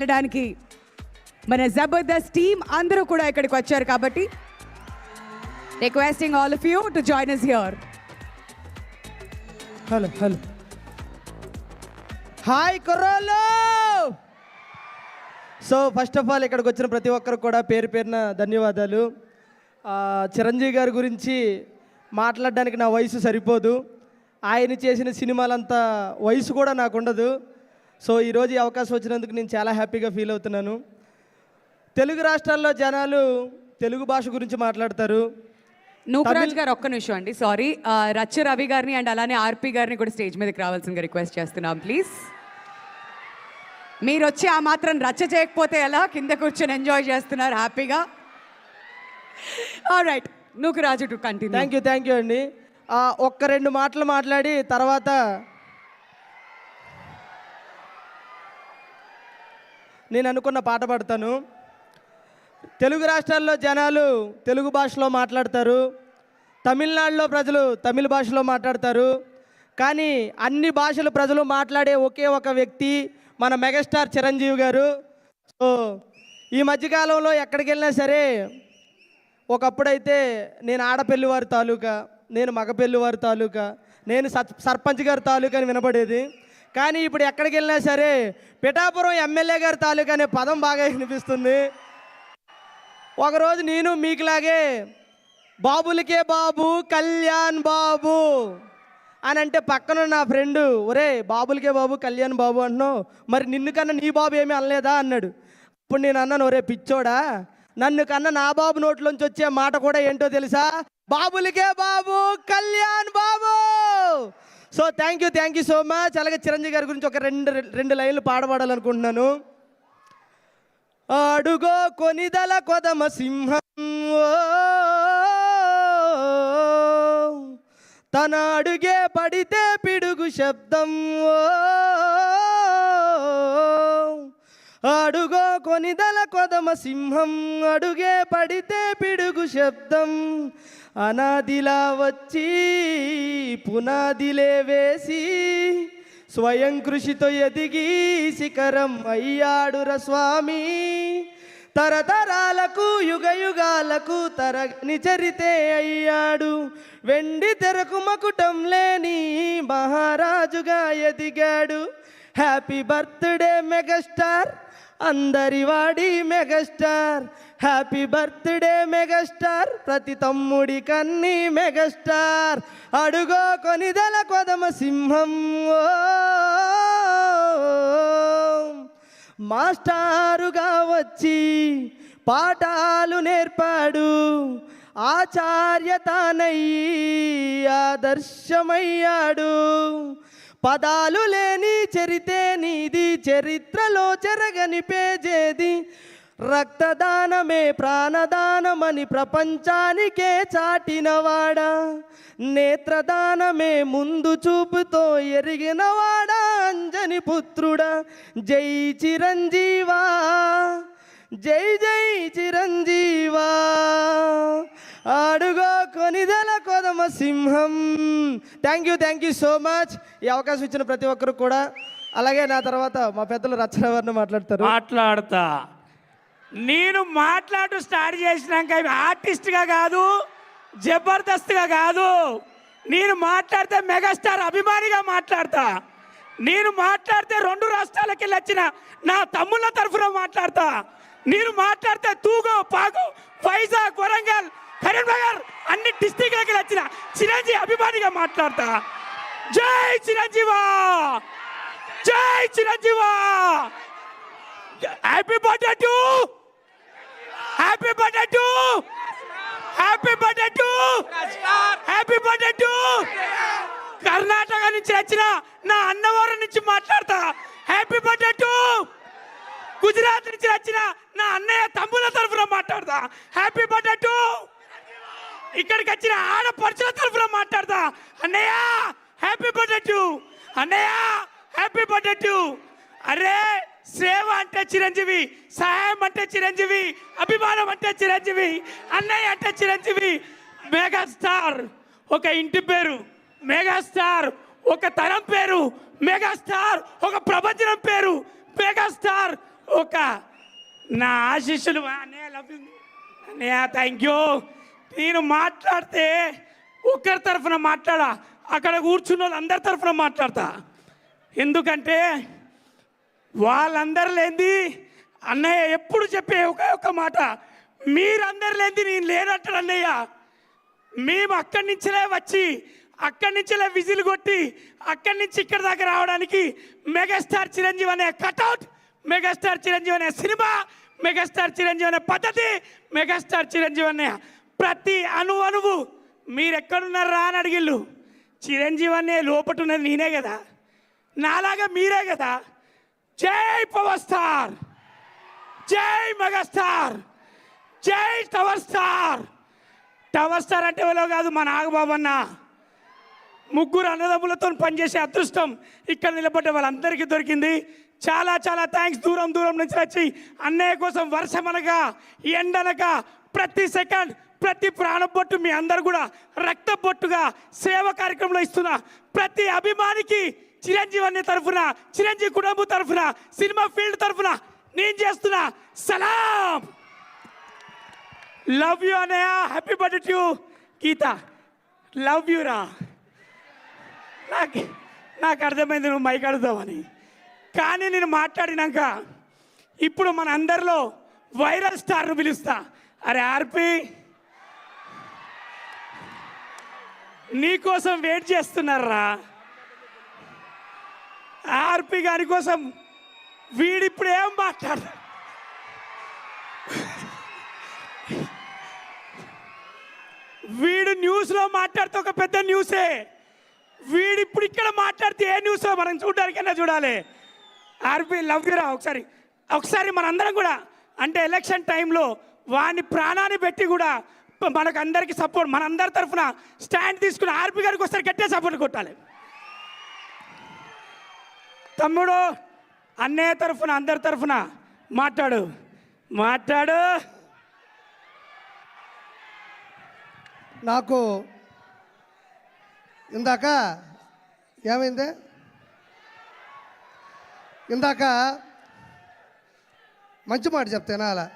వెళ్ళడానికి మన జబర్దస్త్ టీమ్ అందరూ కూడా ఇక్కడికి వచ్చారు కాబట్టి requesting all of you to join us here. Hello hi కుర్రోళ్ళు. సో ఫస్ట్ ఆఫ్ ఆల్ ఇక్కడికి వచ్చిన ప్రతి ఒక్కరు కూడా పేరు పేరున ధన్యవాదాలు. చిరంజీవి గారి గురించి మాట్లాడడానికి నా వయసు సరిపోదు. ఆయన చేసిన సినిమాలంతా వయసు కూడా నాకు ఉండదు. సో ఈరోజు ఈ అవకాశం వచ్చినందుకు నేను చాలా హ్యాపీగా ఫీల్ అవుతున్నాను. తెలుగు రాష్ట్రాల్లో జనాలు తెలుగు భాష గురించి మాట్లాడతారు. నూకరాజ్ గారు ఒక్క నిమిషం అండి, సారీ. రచ్చ రవి గారిని అండ్ అలానే ఆర్పి గారిని కూడా స్టేజ్ మీదకి రావాల్సిందిగా రిక్వెస్ట్ చేస్తున్నాం ప్లీజ్. మీరు వచ్చి ఆ మాత్రం రచ్చ చేయకపోతే ఎలా? కింద కూర్చొని ఎంజాయ్ చేస్తున్నారు హ్యాపీగా. Alright, Nookaraju to continue. Thank you అండి. ఒక్క రెండు మాటలు మాట్లాడి తర్వాత నేను అనుకున్న పాట పాడతాను. తెలుగు రాష్ట్రాల్లో జనాలు తెలుగు భాషలో మాట్లాడతారు, తమిళనాడులో ప్రజలు తమిళ భాషలో మాట్లాడతారు. కానీ అన్ని భాషల ప్రజలు మాట్లాడే ఒకే ఒక వ్యక్తి మన మెగాస్టార్ చిరంజీవి గారు. సో ఈ మధ్యకాలంలో ఎక్కడికి వెళ్ళినా సరే, ఒకప్పుడైతే నేను ఆడపెళ్లివారి తాలూకా, నేను మగపెళ్లివారి తాలూకా, నేను సర్పంచ్ గారి తాలూకా అని వినపడేది. కానీ ఇప్పుడు ఎక్కడికి వెళ్ళినా సరే పిఠాపురం ఎమ్మెల్యే గారి తాలూకా అనే పదం బాగా వినిపిస్తుంది. ఒకరోజు నేను మీకులాగే బాబులకే బాబు కళ్యాణ్ బాబు అని అంటే పక్కన నా ఫ్రెండు, ఒరే బాబులకే బాబు కళ్యాణ్ బాబు అంటున్నావు, మరి నిన్ను కన్నా నీ బాబు ఏమీ అనలేదా అన్నాడు. అప్పుడు నేను అన్నాను, ఒరే పిచ్చోడా, నన్ను కన్నా నా బాబు నోట్లోంచి వచ్చే మాట కూడా ఏంటో తెలుసా? బాబులకే బాబు Kalyan Babu. So thank you so much. అలాగే చిరంజీవి గారి గురించి ఒక రెండు లైన్లు పాడబడాలనుకుంటున్నాను. అడుగో కొనిదల కొదమ సింహం తన అడుగే పడితే పిడుగు శబ్దం. అడుగో కొనిదల కొదమ సింహం అడుగే పడితే పిడుగు శబ్దం. అనాదిలా వచ్చి పునాదిలే వేసి స్వయం కృషితో ఎదిగి శిఖరం అయ్యాడుర స్వామి. తరతరాలకు యుగ యుగాలకు తరగని చరితే అయ్యాడు. వెండి తెరకు మకుటం లేని మహారాజుగా ఎదిగాడు. హ్యాపీ బర్త్డే మెగాస్టార్, అందరి వాడి మెగాస్టార్. హ్యాపీ బర్త్డే మెగాస్టార్, ప్రతి తమ్ముడి కన్ని మెగాస్టార్. అడుగో కొనిదల కొదమ సింహం మాస్టారుగా వచ్చి పాఠాలు నేర్పాడు. ఆచార్య తానయ్యి ఆదర్శమయ్యాడు. పదాలు లేని చరితే నీది, చరిత్రలో చెరగని పేజేది. రక్తదానమే ప్రాణదానమని ప్రపంచానికే చాటినవాడా. నేత్రదానమే ముందు చూపుతో ఎరిగినవాడా. అంజని పుత్రుడా, జై చిరంజీవా, జై జై చిరంజీవా. అడుగో కొనిదల కొదమ సింహం. Thank you so much. ఈ అవకాశం ఇచ్చిన ప్రతి ఒక్కరు కూడా. అలాగే నా తర్వాత మా పెద్దలు రచనవారిని మాట్లాడతా. నేను స్టార్ట్ చేసినాక ఆర్టిస్ట్గా కాదు, జబర్దస్త్గా కాదు, నేను మాట్లాడితే మెగాస్టార్ అభిమానిగా మాట్లాడతా. నేను మాట్లాడితే 2 రాష్ట్రాలకి వెళ్ళి వచ్చిన నా తమ్ముళ్ళ తరఫున మాట్లాడతా. నేను మాట్లాడితే తూగు పాకు వైజాగ్ వరంగల్ కరీంనగర్ అన్ని డిస్టిక్లకి వచ్చిన చిరంజీవి అభిమానిగా మాట్లాడతా. జై చిరంజీవా, జై చిరంజీవా. Happy birthday to, happy birthday to, happy birthday to, happy birthday to. Karnataka నుంచి వచ్చిన నా అన్నవరం నుంచి మాట్లాడతా. Happy birthday to. గుజరాత్ నుంచి వచ్చిన నా అన్నయ్య తమ్ముల తరఫున మాట్లాడతా. Happy birthday to. ఇక్కడికి వచ్చిన ఆడపడుచుల తరఫున మాట్లాడతా. అన్నయ్య హ్యాపీ బర్త్డే టు, అన్నయ్య హ్యాపీ బర్త్డే టు. అరే సేవ అంటే చిరంజీవి, సహాయం అంటే చిరంజీవి, అభిమానం అంటే చిరంజీవి, అన్నయ్య అంటే చిరంజీవి. మెగాస్టార్ ఒక ఇంటి పేరు, మెగాస్టార్ ఒక తరం పేరు, మెగాస్టార్ ఒక ప్రపంచం పేరు, మెగాస్టార్ ఒక నా ఆశీస్సులు అన్నయ్య లవ్ అన్నయ్య థ్యాంక్ యూ. నేను మాట్లాడితే ఒకరి తరఫున మాట్లాడా, అక్కడ కూర్చున్న వాళ్ళందరి తరఫున మాట్లాడతా. ఎందుకంటే వాళ్ళందరూ లేనిది అన్నయ్య ఎప్పుడు చెప్పే ఒక మాట, మీరందరు లేనిది నేను లేనట్టు అన్నయ్య. మేము అక్కడి నుంచిలే వచ్చి అక్కడి నుంచిలే విజిల్ కొట్టి అక్కడి నుంచి ఇక్కడ దాకా రావడానికి మెగాస్టార్ చిరంజీవి అనే కటౌట్, మెగాస్టార్ చిరంజీవి అనే సినిమా, మెగాస్టార్ చిరంజీవి అనే పద్ధతి, మెగాస్టార్ చిరంజీవి అనే ప్రతి అణువు మీరు ఎక్కడున్నారా అని అడిగిళ్ళు. చిరంజీవి అనే లోపట ఉన్నది నేనే కదా, నాలాగా మీరే కదా. జై పవర్ స్టార్, జై మెగాస్టార్, జై టవర్ స్టార్. టవర్ స్టార్ అంటే ఎవరో కాదు, మా నాగబాబు అన్న. ముగ్గురు అన్నదమ్ములతో పనిచేసే అదృష్టం ఇక్కడ నిలబడ్డ వాళ్ళందరికీ దొరికింది. చాలా చాలా థ్యాంక్స్. దూరం దూరం నుంచి వచ్చి అన్నయ్య కోసం వర్షమనగా ఎండనగా ప్రతి సెకండ్ ప్రతి ప్రాణబొట్టు మీ అందరు కూడా రక్త బొట్టుగా సేవ కార్యక్రమంలో ఇస్తున్న ప్రతి అభిమానికి చిరంజీవి అనే తరఫున, చిరంజీవి కుటుంబం తరఫున, సినిమా ఫీల్డ్ తరఫున నేను చేస్తున్నా సలాం. లవ్ యూ అన్నయ్య. Happy birthday to you. Geetha love you రా. నాకు అర్థమైంది నువ్వు మైక్ అడుగుతావని, కానీ నేను మాట్లాడినాక ఇప్పుడు మన అందరిలో వైరల్ స్టార్ను పిలుస్తా. అరే ఆర్పి, నీకోసం వెయిట్ చేస్తున్నారా. ఆర్పి గారి కోసం వీడిప్పుడు ఏం మాట్లాడు, వీడు న్యూస్లో మాట్లాడితే ఒక పెద్ద న్యూసే, వీడిప్పుడు ఇక్కడ మాట్లాడితే ఏ న్యూస్ మనం చూడడానికైనా చూడాలి. ఆర్పి లవ్ యూరా. ఒకసారి మనందరం కూడా అంటే ఎలక్షన్ టైంలో వాని ప్రాణాన్ని పెట్టి కూడా మనకు అందరికీ సపోర్ట్, మనందరి తరఫున స్టాండ్ తీసుకుని ఆర్పి గారికి ఒకసారి గట్టిగా సపోర్ట్ కొట్టాలి. తమ్ముడు అన్నయ్య తరఫున అందరి తరఫున మాట్లాడు. నాకు ఇందాక ఏమైంది, ఇందాక మంచి మాట చెప్తేనా అలా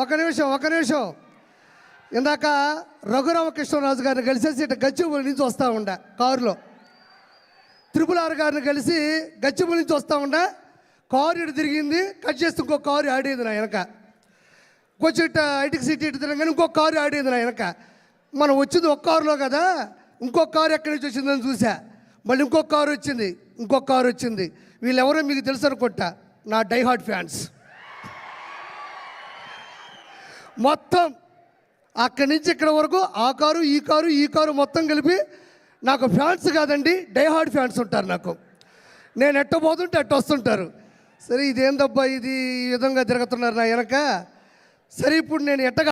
ఒక నిమిషం. ఇందాక రఘురామకృష్ణరాజు గారిని కలిసేసి ఇటు గచ్చిబౌలి నుంచి వస్తూ ఉండే కారులో, RRR గారిని కలిసి గచ్చిబౌలి నుంచి వస్తూ ఉండే. కారు ఇటు తిరిగింది, కట్ చేస్తే ఇంకో కారు ఆడేది నా వెనక. కొంచెం ఇటు ఐటికి సిటీ ఇటు తిరగగానే ఇంకో కారు ఆడేది నా వెనక. మనం వచ్చింది ఒక కారులో కదా, ఇంకొక కారు ఎక్కడి నుంచి వచ్చిందని చూసా. మళ్ళీ ఇంకొక కారు వచ్చింది. వీళ్ళెవరో మీకు తెలుసు అనుకుంటా, నా డైహార్డ్ ఫ్యాన్స్. మొత్తం అక్కడి నుంచి ఇక్కడ వరకు ఆ కారు ఈ కారు మొత్తం కలిపి నాకు ఫ్యాన్స్ కాదండి, డైహార్డ్ ఫ్యాన్స్ ఉంటారు నాకు. నేను ఎట్ట పోతుంటే ఎట్ట వస్తుంటారు. సరే ఇదేందబ్బా ఇది ఈ విధంగా తిరుగుతున్నారు నా వెనక. సరే ఇప్పుడు నేను ఎట్టగా